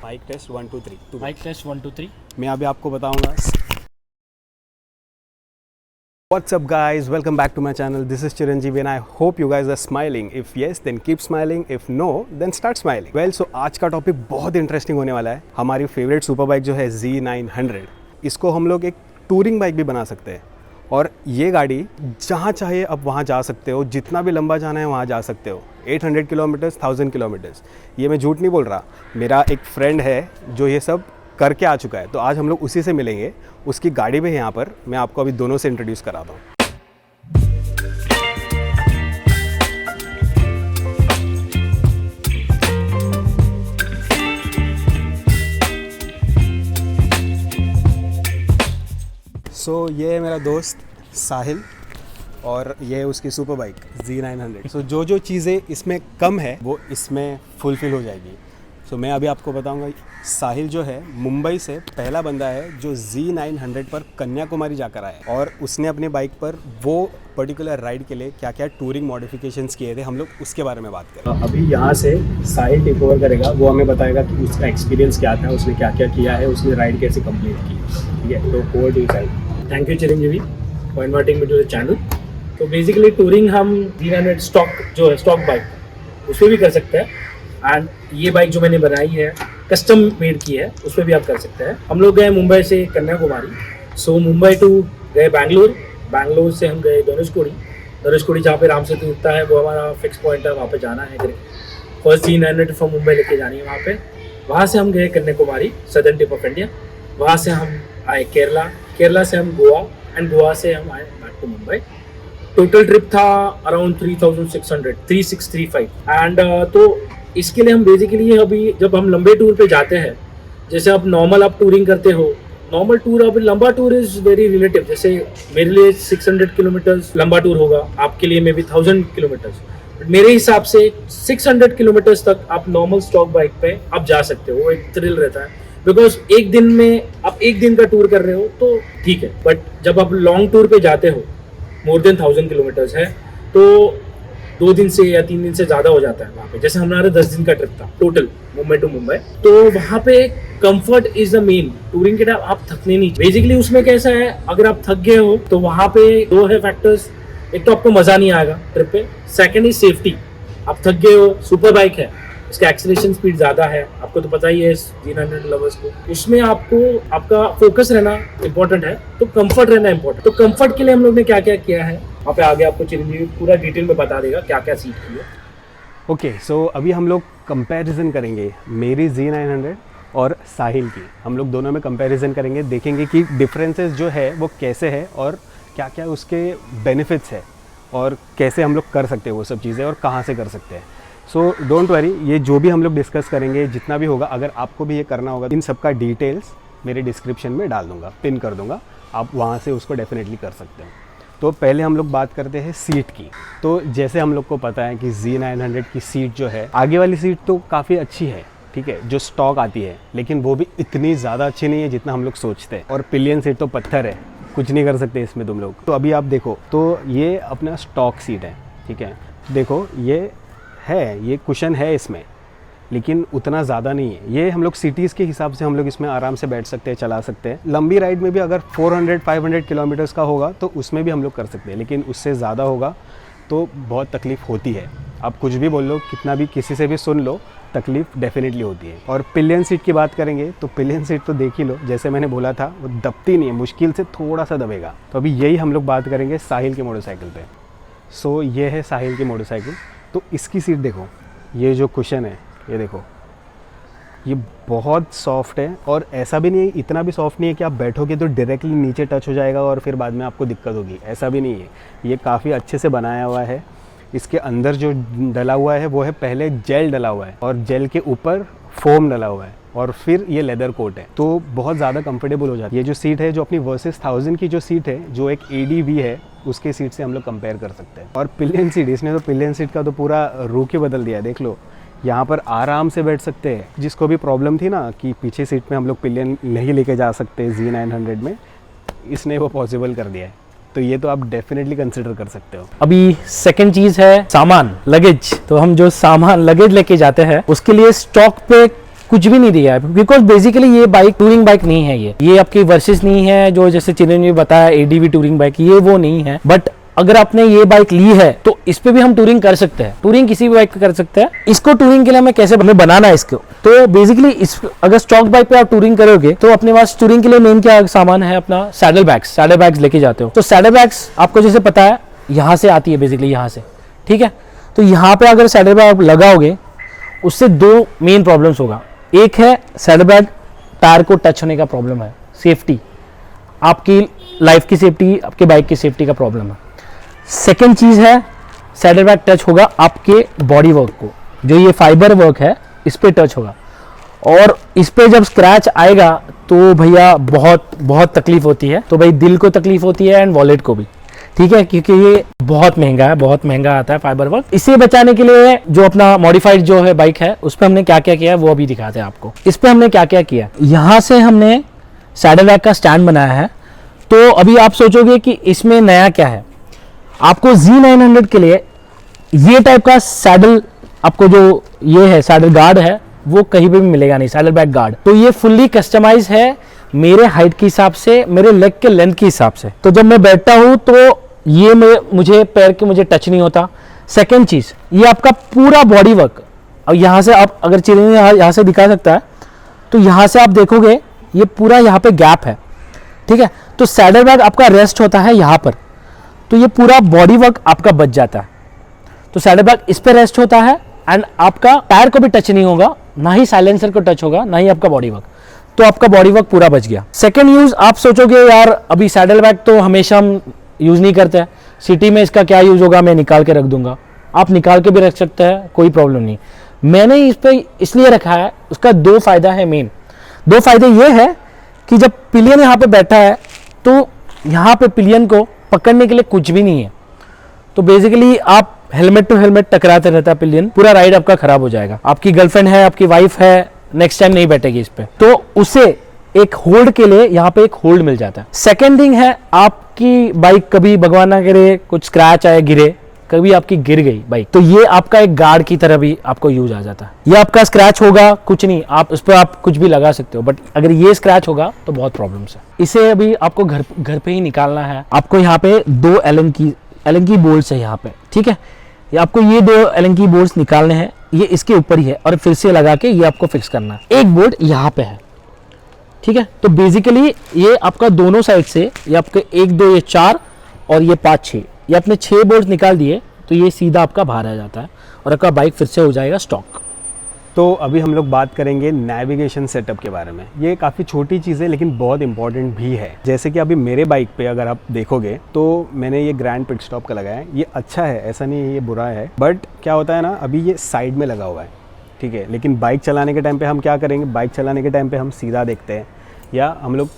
Mic test 1 2 3। Mic test 1 2 3। मैं अभी आपको बताऊंगा। What's up guys, welcome back to my channel. This is Chiranjeevi and I hope you guys are smiling. If yes, then keep smiling. If no, then start smiling. Well, so आज का topic बहुत interesting होने वाला है। हमारी favourite super bike जो है Z900, इसको हम लोग एक टूरिंग बाइक भी बना सकते हैं। और ये गाड़ी जहाँ चाहे आप वहाँ जा सकते हो, जितना भी लंबा जाना है वहाँ जा सकते हो। 800 किलोमीटर्स, 1000 किलोमीटर्स, ये मैं झूठ नहीं बोल रहा। मेरा एक फ्रेंड है जो ये सब करके आ चुका है, तो आज हम लोग उसी से मिलेंगे। उसकी गाड़ी भी है यहाँ पर, मैं आपको अभी दोनों से इंट्रोड्यूस कराता हूँ। सो ये है मेरा दोस्त साहिल और ये है उसकी सुपर बाइक Z900। सो जो चीज़ें इसमें कम है वो इसमें फुलफ़िल हो जाएगी। सो मैं अभी आपको बताऊंगा। साहिल जो है मुंबई से पहला बंदा है जो Z900 पर कन्याकुमारी जाकर आया और उसने अपनी बाइक पर वो पर्टिकुलर राइड के लिए क्या क्या टूरिंग मॉडिफिकेशंस किए थे, हम लोग उसके बारे में बात करें। अभी यहाँ से साहिल टेक ओवर करेगा, वो हमें बताएगा कि उसका एक्सपीरियंस क्या था, उसने क्या क्या किया है, उसने राइड कैसे कंप्लीट की। ठीक है, तो over to Sahil. Thank you Chiranjeevi for inviting me to the channel. तो बेसिकली टूरिंग हम Z900 स्टॉक जो है, स्टॉक बाइक, उस पर भी कर सकते हैं। एंड ये बाइक जो मैंने बनाई है, कस्टम मेड की है, उस पर भी आप कर सकते हैं। हम लोग गए मुंबई से कन्याकुमारी। सो मुंबई टू गए बैंगलोर, बैंगलोर से हम गए धनुषकोडी जहाँ पे राम सेतु उठता है, वो हमारा फिक्स पॉइंट है, वहाँ पे जाना है। फर्स्ट Z900 फ्रॉम मुंबई लेके जानी है वहाँ पे। वहाँ से हम गए Kanyakumari, southern tip of India. वहाँ से हम आए केरला से हम गोवा, एंड गोवा से हम आए back to Mumbai. Total trip था अराउंड 3635 एंड तो इसके लिए हम बेसिकली अभी जब हम लंबे टूर पे जाते हैं, जैसे आप नॉर्मल आप टूरिंग करते हो, नॉर्मल टूर, अभी लंबा टूर इज़ वेरी रिलेटिव। जैसे मेरे लिए 600 किलोमीटर्स लंबा टूर होगा, आपके लिए मे बी 1000 किलोमीटर्स। मेरे हिसाब से 600 किलोमीटर्स तक आप नॉर्मल स्टॉक बाइक पे आप जा सकते हो। वो एक थ्रिल रहता है, बिकॉज एक दिन में आप एक दिन का टूर कर रहे हो तो ठीक है, बट जब आप लॉन्ग टूर पे जाते हो, मोर देन 1000 किलोमीटर्स है, तो 2 दिन से या 3 दिन से ज़्यादा हो जाता है वहाँ पे। जैसे हमारा 10 दिन का ट्रिप था टोटल मुंबई टू मुंबई, तो वहाँ पे comfort is the main. Touring के टाइम आप थकने नहीं। बेसिकली उसमें कैसा है, अगर आप थक गए हो तो वहाँ पे 2 है फैक्टर्स। एक तो आपको मज़ा नहीं आएगा ट्रिप पे, सेकेंड इज सेफ्टी। आप थक गए हो, सुपर बाइक है, इसका एक्सीलरेशन स्पीड ज़्यादा है, आपको तो पता ही है Z900 लवर्स को। उसमें आपको आपका फोकस रहना इंपॉर्टेंट है, तो कंफर्ट रहना इंपॉर्टेंट। तो कंफर्ट के लिए हम लोग ने क्या क्या किया है, वहाँ पे आगे आपको चिरंजीवी पूरा डिटेल में बता देगा क्या क्या सीख की है। ओके, सो अभी हम लोग कंपैरिजन करेंगे मेरी Z900 और साहिल की। हम लोग दोनों में कंपैरिजन करेंगे, देखेंगे कि डिफरेंसेस जो है वो कैसे है और क्या क्या उसके बेनिफिट्स है और कैसे हम लोग कर सकते हैं वो सब चीज़ें और कहाँ से कर सकते हैं। सो डोंट वरी, ये जो भी हम लोग डिस्कस करेंगे, जितना भी होगा, अगर आपको भी ये करना होगा, इन सब का डिटेल्स मेरे डिस्क्रिप्शन में डाल दूंगा, पिन कर दूंगा, आप वहाँ से उसको डेफिनेटली कर सकते हैं। तो पहले हम लोग बात करते हैं सीट की। तो जैसे हम लोग को पता है कि Z900 की सीट जो है, आगे वाली सीट तो काफ़ी अच्छी है, ठीक है, जो स्टॉक आती है, लेकिन वो भी इतनी ज़्यादा अच्छी नहीं है जितना हम लोग सोचते हैं। और पिलियन सीट तो पत्थर है, कुछ नहीं कर सकते इसमें तुम लोग। तो अभी आप देखो, तो ये अपना स्टॉक सीट है, ठीक है, देखो ये है, ये कुशन है इसमें, लेकिन उतना ज़्यादा नहीं है। ये हम लोग सिटीज़ के हिसाब से हम लोग इसमें आराम से बैठ सकते हैं, चला सकते हैं। लंबी राइड में भी अगर 400-500 किलोमीटर्स का होगा तो उसमें भी हम लोग कर सकते हैं, लेकिन उससे ज़्यादा होगा तो बहुत तकलीफ़ होती है। आप कुछ भी बोल लो, कितना भी किसी से भी सुन लो, तकलीफ़ डेफिनेटली होती है। और पिलियन सीट की बात करेंगे तो पिलियन सीट तो देख ही लो, जैसे मैंने बोला था, वो दबती नहीं है, मुश्किल से थोड़ा सा दबेगा। तो अभी यही हम लोग बात करेंगे साहिल के मोटरसाइकिल पे। सो ये है साहिल की मोटरसाइकिल। तो इसकी सीट देखो, ये जो कुशन है, ये देखो, ये बहुत सॉफ्ट है। और ऐसा भी नहीं है, इतना भी सॉफ्ट नहीं है कि आप बैठोगे तो डायरेक्टली नीचे टच हो जाएगा और फिर बाद में आपको दिक्कत होगी, ऐसा भी नहीं है। ये काफ़ी अच्छे से बनाया हुआ है। इसके अंदर जो डला हुआ है वो है पहले जेल डला हुआ है और जेल के ऊपर फोम डला हुआ है और फिर ये लेदर कोट है, तो बहुत ज़्यादा कंफर्टेबल हो जाती है। ये जो सीट है, जो अपनी वर्सेस 1000 की जो सीट है, जो एक ADV है, उसके सीट से हम लोग कंपेयर कर सकते हैं। और पिलियन सीट, इसने तो पिलियन सीट का तो पूरा रुख ही बदल दिया। देख लो, यहाँ पर आराम से बैठ सकते हैं। जिसको भी प्रॉब्लम थी ना कि पीछे सीट में हम लोग पिलियन नहीं लेके जा सकते Z900 में, इसने वो पॉसिबल कर दिया है। तो ये तो आप डेफिनेटली कंसिडर कर सकते हो। अभी सेकंड चीज है सामान, लगेज। तो हम जो सामान लगेज लेके जाते हैं उसके लिए स्टॉक पे कुछ भी नहीं दिया है, बिकॉज बेसिकली ये बाइक टूरिंग बाइक नहीं है। ये आपकी वर्सेस नहीं है, जो जैसे चिरंजीवी बताया एडीवी टूरिंग बाइक, ये वो नहीं है। बट अगर आपने ये बाइक ली है तो इस पे भी हम टूरिंग कर सकते हैं, टूरिंग किसी भी बाइक पे कर सकते हैं। इसको टूरिंग के लिए हमें कैसे हमें बनाना है इसको, तो बेसिकली इस अगर स्टॉक बाइक पे आप टूरिंग करोगे तो अपने पास टूरिंग के लिए मेन क्या सामान है, अपना सैडल बैग्स लेके जाते हो। तो सैडल बैग्स आपको जैसे पता है यहाँ से आती है, बेसिकली यहाँ से, ठीक है। तो यहाँ पे अगर सैडल बैग लगाओगे उससे दो मेन प्रॉब्लम्स होगा। एक है सैडल बैग टायर को टच होने का प्रॉब्लम है, सेफ्टी, आपकी लाइफ की सेफ्टी, आपके बाइक की सेफ्टी का प्रॉब्लम है। सेकेंड चीज है सैडल बैग टच होगा आपके बॉडी वर्क को, जो ये फाइबर वर्क है इस पे टच होगा, और इस पे जब स्क्रैच आएगा तो भैया बहुत बहुत तकलीफ होती है। तो भाई दिल को तकलीफ होती है एंड वॉलेट को भी, ठीक है, क्योंकि ये बहुत महंगा है, बहुत महंगा आता है फाइबर वर्क। इसे बचाने के लिए जो अपना मॉडिफाइड जो है बाइक है उस पर हमने क्या क्या किया है वो अभी दिखाते हैं आपको। इस पे हमने क्या क्या किया, यहाँ से हमने सैडल बैग का स्टैंड बनाया है। तो अभी आप सोचोगे कि इसमें नया क्या है, आपको Z900 के लिए ये टाइप का सैडल, आपको जो ये है सैडल गार्ड है वो कहीं पे भी मिलेगा नहीं, सैडल बैग गार्ड। तो ये फुल्ली कस्टमाइज है मेरे हाइट के हिसाब से, मेरे लेग के लेंथ के हिसाब से। तो जब मैं बैठता हूँ तो ये मुझे पैर के मुझे टच नहीं होता। सेकेंड चीज, ये आपका पूरा बॉडी वर्क, और यहाँ से आप अगर चिरंजीवी यहाँ से दिखा सकता है तो यहाँ से आप देखोगे ये पूरा यहाँ पे गैप है, ठीक है। तो सैडल बैग आपका रेस्ट होता है यहाँ पर, तो ये पूरा बॉडी वर्क आपका बच जाता है। तो सैडल बैग इस पे रेस्ट होता है एंड आपका टायर को भी टच नहीं होगा, ना ही साइलेंसर को टच होगा, ना ही आपका बॉडी वर्क। तो आपका बॉडी वर्क पूरा बच गया। सेकेंड यूज, आप सोचोगे यार अभी सैडल बैग तो हमेशा हम यूज नहीं करते हैं, सिटी में इसका क्या यूज होगा, मैं निकाल के रख दूंगा। आप निकाल के भी रख सकते हैं, कोई प्रॉब्लम नहीं। मैंने इस पे इसलिए रखा है, उसका दो फायदा है मेन। दो फायदे ये है कि जब पिलियन यहाँ पे बैठा है तो यहाँ पे पिलियन को पकड़ने के लिए कुछ भी नहीं है। तो बेसिकली आप हेलमेट टू हेलमेट टकराते रहता है पिलियन, पूरा राइड आपका खराब हो जाएगा। आपकी गर्लफ्रेंड है, आपकी वाइफ है, नेक्स्ट टाइम नहीं बैठेगी इस पे, तो उसे एक होल्ड के लिए यहाँ पे एक होल्ड मिल जाता है। सेकेंड थिंग है, आपकी बाइक कभी भगवान ना करे कुछ स्क्रैच आए, गिरे, कभी आपकी गिर गई बाइक, तो ये आपका एक गार्ड की तरह भी आपको यूज आ जाता है। ये आपका स्क्रैच होगा कुछ नहीं, आप उस पर आप कुछ भी लगा सकते हो, बट अगर ये स्क्रैच होगा तो बहुत प्रॉब्लम्स है। इसे अभी आपको घर पे ही निकालना है। आपको यहाँ पे दो एलन की बोल्ट्स है यहाँ पे, ठीक है। ये आपको ये दो एलन की बोल्ट्स निकालने हैं, ये इसके ऊपर ही है, और फिर से लगा के ये आपको फिक्स करना है। एक बोल्ट यहाँ पे है, ठीक है। तो बेसिकली ये आपका दोनों साइड से, ये आपके 1 2 ये 4 और ये 5 6, ये अपने 6 बोल्ट निकाल दिए तो ये सीधा आपका बाहर आ जाता है और आपका बाइक फिर से हो जाएगा स्टॉक। तो अभी हम लोग बात करेंगे नेविगेशन सेटअप के बारे में। ये काफ़ी छोटी चीज़ है लेकिन बहुत इंपॉर्टेंट भी है। जैसे कि अभी मेरे बाइक पे अगर आप देखोगे तो मैंने ये ग्रैंड पिट स्टॉप का लगाया है। ये अच्छा है, ऐसा नहीं है ये बुरा है, बट क्या होता है ना, अभी ये साइड में लगा हुआ है, ठीक है। लेकिन बाइक चलाने के टाइम पे हम क्या करेंगे, बाइक चलाने के टाइम पे हम सीधा देखते हैं, या हम लोग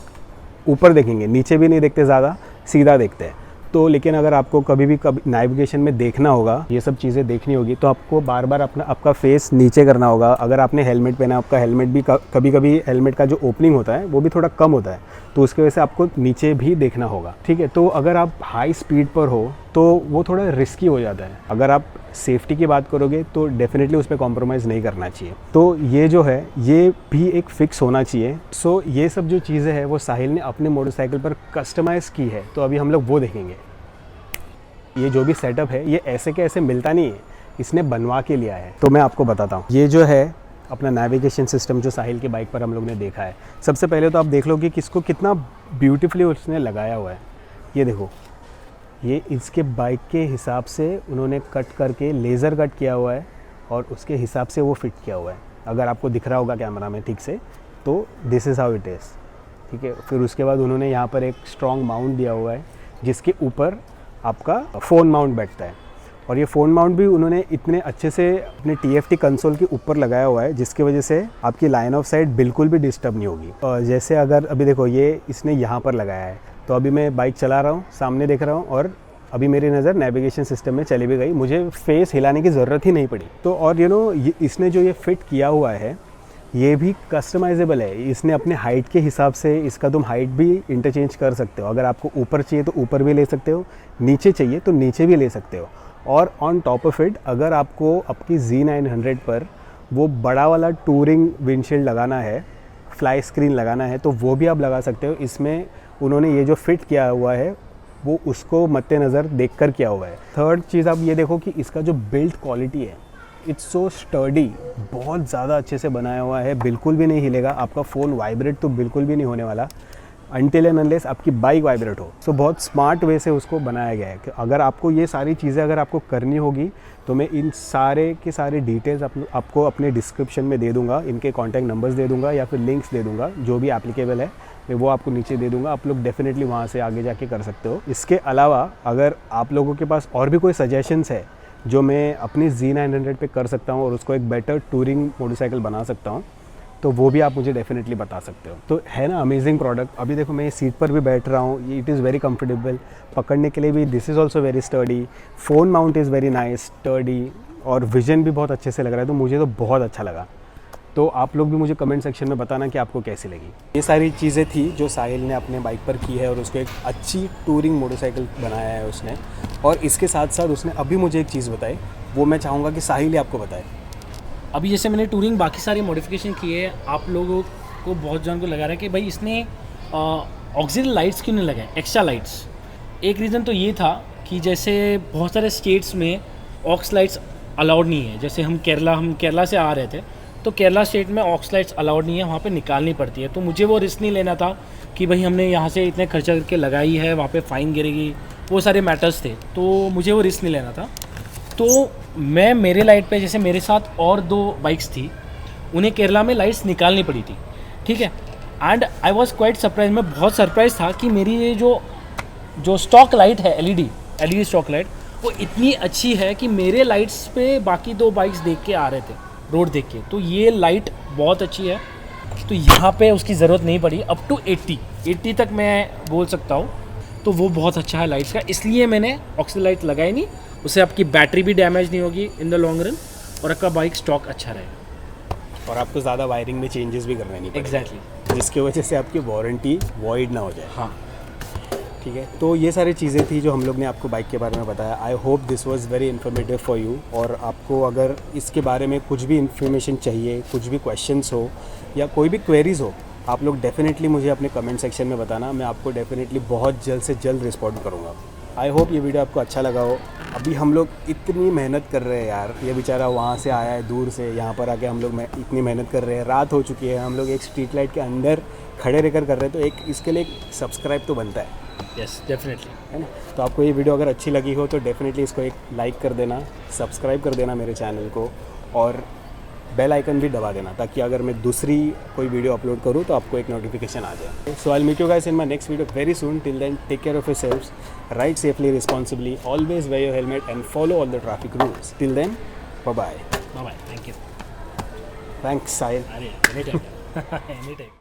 ऊपर देखेंगे, नीचे भी नहीं देखते ज़्यादा, सीधा देखते हैं। तो लेकिन अगर आपको कभी नेविगेशन में देखना होगा, ये सब चीज़ें देखनी होगी, तो आपको बार बार आपका फेस नीचे करना होगा। अगर आपने हेलमेट पहना, आपका हेलमेट भी कभी कभी हेलमेट का जो ओपनिंग होता है वो भी थोड़ा कम होता है, तो उसकी वजह से आपको नीचे भी देखना होगा, ठीक है। तो अगर आप हाई स्पीड पर हो तो वो थोड़ा रिस्की हो जाता है। अगर आप सेफ्टी की बात करोगे तो डेफिनेटली उस पर कॉम्प्रोमाइज़ नहीं करना चाहिए। तो ये जो है ये भी एक फ़िक्स होना चाहिए। सो ये सब जो चीज़ें हैं वो साहिल ने अपने मोटरसाइकिल पर कस्टमाइज़ की है, तो अभी हम लोग वो देखेंगे। ये जो भी सेटअप है ये ऐसे के ऐसे मिलता नहीं है, इसने बनवा के लिया है। तो मैं आपको बताता हूँ, ये जो है अपना नेविगेशन सिस्टम जो साहिल की बाइक पर हम लोग ने देखा है। सबसे पहले तो आप देख लो कि किसको कितना ब्यूटीफुली उसने लगाया हुआ है। ये देखो, ये इसके बाइक के हिसाब से उन्होंने कट करके लेज़र कट किया हुआ है और उसके हिसाब से वो फिट किया हुआ है। अगर आपको दिख रहा होगा कैमरा में ठीक से, तो this is how it is, ठीक है। फिर उसके बाद उन्होंने यहाँ पर एक स्ट्रॉन्ग माउंट दिया हुआ है जिसके ऊपर आपका फ़ोन माउंट बैठता है, और ये फ़ोन माउंट भी उन्होंने इतने अच्छे से अपने TFT कंसोल के ऊपर लगाया हुआ है जिसकी वजह से आपकी लाइन ऑफ साइट बिल्कुल भी डिस्टर्ब नहीं होगी। और जैसे अगर अभी देखो ये इसने यहाँ पर लगाया है, तो अभी मैं बाइक चला रहा हूँ, सामने देख रहा हूँ, और अभी मेरी नज़र नेविगेशन सिस्टम में चली भी गई, मुझे फेस हिलाने की ज़रूरत ही नहीं पड़ी। तो और इसने जो ये फिट किया हुआ है ये भी कस्टमाइजेबल है, इसने अपने हाइट के हिसाब से इसका तुम हाइट भी इंटरचेंज कर सकते हो। अगर आपको ऊपर चाहिए तो ऊपर भी ले सकते हो, नीचे चाहिए तो नीचे भी ले सकते हो। और ऑन टॉप ऑफ इट अगर आपको आपकी Z900 पर वो बड़ा वाला टूरिंग विंडशील्ड लगाना है, फ्लाई स्क्रीन लगाना है, तो वो भी आप लगा सकते हो। इसमें उन्होंने ये जो फिट किया हुआ है वो उसको मद्देनज़र देख कर किया हुआ है। थर्ड चीज़ आप ये देखो कि इसका जो बिल्ड क्वालिटी है, इट्स सो स्टर्डी, बहुत ज़्यादा अच्छे से बनाया हुआ है, बिल्कुल भी नहीं हिलेगा। आपका फ़ोन वाइब्रेट तो बिल्कुल भी नहीं होने वाला अनटिल एंड अनलेस आपकी बाइक वाइब्रेट हो। सो बहुत स्मार्ट वे से उसको बनाया गया है कि अगर आपको ये सारी चीज़ें अगर आपको करनी होगी तो मैं इन सारे के सारे डिटेल्स आपको अपने डिस्क्रिप्शन में दे दूँगा, इनके कॉन्टैक्ट नंबर्स दे दूँगा या फिर लिंक्स दे दूँगा, जो भी एप्लीकेबल है मैं वो आपको नीचे दे दूँगा। आप लोग डेफिनेटली वहाँ से आगे जाके कर सकते हो। इसके अलावा अगर आप लोगों के पास और भी कोई सजेशंस है जो मैं अपनी Z900 पे कर सकता हूँ और उसको एक बेटर टूरिंग मोटरसाइकिल बना सकता हूँ, तो वो भी आप मुझे डेफिनेटली बता सकते हो। तो है ना अमेजिंग प्रोडक्ट। अभी देखो मैं सीट पर भी बैठ रहा हूँ, इट इज़ वेरी कंफर्टेबल, पकड़ने के लिए भी this is also very sturdy, phone mount is very nice sturdy, और विजन भी बहुत अच्छे से लग रहा है, तो मुझे तो बहुत अच्छा लगा। तो आप लोग भी मुझे कमेंट सेक्शन में बताना कि आपको कैसी लगी। ये सारी चीज़ें थी जो साहिल ने अपने बाइक पर की है और उसको एक अच्छी टूरिंग मोटरसाइकिल बनाया है उसने। और इसके साथ साथ उसने अभी मुझे एक चीज़ बताई, वो मैं चाहूँगा कि साहिल ही आपको बताए। अभी जैसे मैंने टूरिंग बाकी सारी मॉडिफिकेशन की है, आप लोगों को बहुत जन को लगा रहा है कि भाई इसने ऑक्सिलरी लाइट्स क्यों नहीं लगाए, एक्स्ट्रा लाइट्स। एक रीज़न तो ये था कि जैसे बहुत सारे स्टेट्स में ऑक्स लाइट्स अलाउड नहीं है। जैसे हम केरला से आ रहे थे तो केरला स्टेट में ऑक्स लाइट्स अलाउड नहीं है, वहाँ पे निकालनी पड़ती है। तो मुझे वो रिस्क नहीं लेना था कि भाई हमने यहाँ से इतने खर्चा करके लगाई है, वहाँ पे फ़ाइन गिरेगी, वो सारे मैटर्स थे, तो मुझे वो रिस्क नहीं लेना था। तो मैं मेरे लाइट पे, जैसे मेरे साथ और 2 बाइक्स थी, उन्हें केरला में लाइट्स निकालनी पड़ी थी, ठीक है। And I was quite surprise, मैं बहुत सरप्राइज था कि मेरी ये जो स्टॉक लाइट है एलईडी स्टॉक लाइट, वो इतनी अच्छी है कि मेरे लाइट्स पे बाकी 2 बाइक्स देख के आ रहे थे, रोड देख के। तो ये लाइट बहुत अच्छी है, तो यहाँ पे उसकी ज़रूरत नहीं पड़ी। अप टू 80 तक मैं बोल सकता हूँ, तो वो बहुत अच्छा है लाइट्स का, इसलिए मैंने ऑक्सीजन लाइट लगाई नहीं। उससे आपकी बैटरी भी डैमेज नहीं होगी इन द लॉन्ग रन, और आपका बाइक स्टॉक अच्छा रहेगा। और आपको ज़्यादा वायरिंग में चेंजेस भी करने नहीं पड़ेंगे। एग्जैक्टली, जिसकी वजह से आपकी वारंटी वॉइड ना हो जाए। हाँ ठीक है, तो ये सारी चीज़ें थी जो हम लोग ने आपको बाइक के बारे में बताया। I hope this was very informative for you. और आपको अगर इसके बारे में कुछ भी इन्फॉर्मेशन चाहिए, कुछ भी क्वेश्चंस हो या कोई भी क्वेरीज़ हो, आप लोग डेफिनेटली मुझे अपने कमेंट सेक्शन में बताना, मैं आपको डेफिनेटली बहुत जल्द से जल्द रिस्पॉन्ड करूँगा। आई होप ये वीडियो आपको अच्छा लगा हो। अभी हम लोग इतनी मेहनत कर रहे हैं यार, ये बेचारा वहाँ से आया है दूर से, यहाँ पर आके हम लोग इतनी मेहनत कर रहे हैं, रात हो चुकी है, हम लोग एक स्ट्रीट लाइट के अंदर खड़े रहकर कर रहे हैं, तो एक इसके लिए एक सब्सक्राइब तो बनता है। यस डेफिनेटली, है ना। तो आपको ये वीडियो अगर अच्छी लगी हो तो डेफिनेटली इसको एक लाइक कर देना, सब्सक्राइब कर देना मेरे चैनल को, और बेल आइकन भी दबा देना, ताकि अगर मैं दूसरी कोई वीडियो अपलोड करूँ तो आपको एक नोटिफिकेशन आ जाए। So I will meet you guys in my next video very soon. Till then take care of yourselves, ride safely responsibly, always wear your helmet and follow all the traffic rules. Till then bye bye. Bye, thank you. Thanks Sahil. अरे any time any time.